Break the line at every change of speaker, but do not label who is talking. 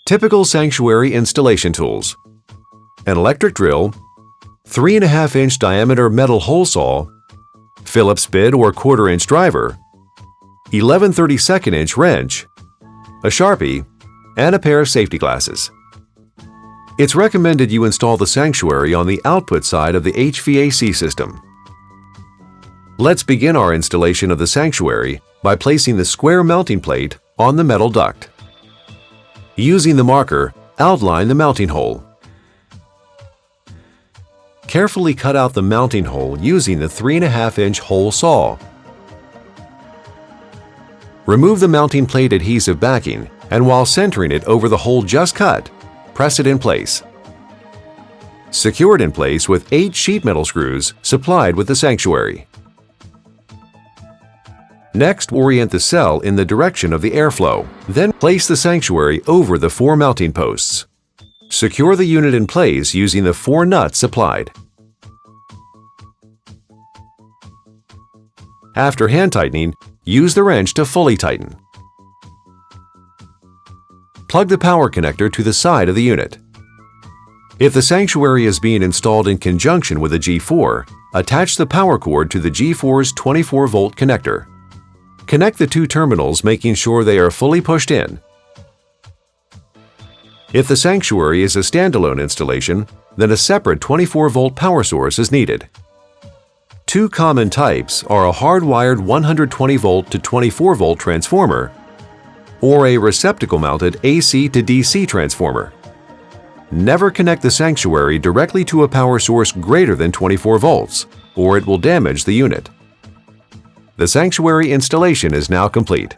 Typical sanctuary installation tools: an electric drill, 3.5-inch diameter metal hole saw, Phillips bit or 1/4-inch driver, 11/32 wrench, a Sharpie, and a pair of safety glasses. It's recommended you install the sanctuary on the output side of the HVAC system. Let's begin our installation of the sanctuary by placing the square mounting plate on the metal duct. Using the marker, outline the mounting hole. Carefully cut out the mounting hole using the 3.5-inch hole saw. Remove the mounting plate adhesive backing, and while centering it over the hole just cut, press it in place. Secure it in place with 8 sheet metal screws supplied with the sanctuary. Next, orient the cell in the direction of the airflow. Then place the sanctuary over the 4 mounting posts. Secure the unit in place using the 4 nuts supplied. After hand tightening, use the wrench to fully tighten. Plug the power connector to the side of the unit. If the sanctuary is being installed in conjunction with a G4, attach the power cord to the G4's 24-volt connector. Connect the 2 terminals, making sure they are fully pushed in. If the sanctuary is a standalone installation, then a separate 24-volt power source is needed. 2 common types are a hardwired 120-volt to 24-volt transformer or a receptacle-mounted AC to DC transformer. Never connect the sanctuary directly to a power source greater than 24 volts, or it will damage the unit. The sanctuary installation is now complete.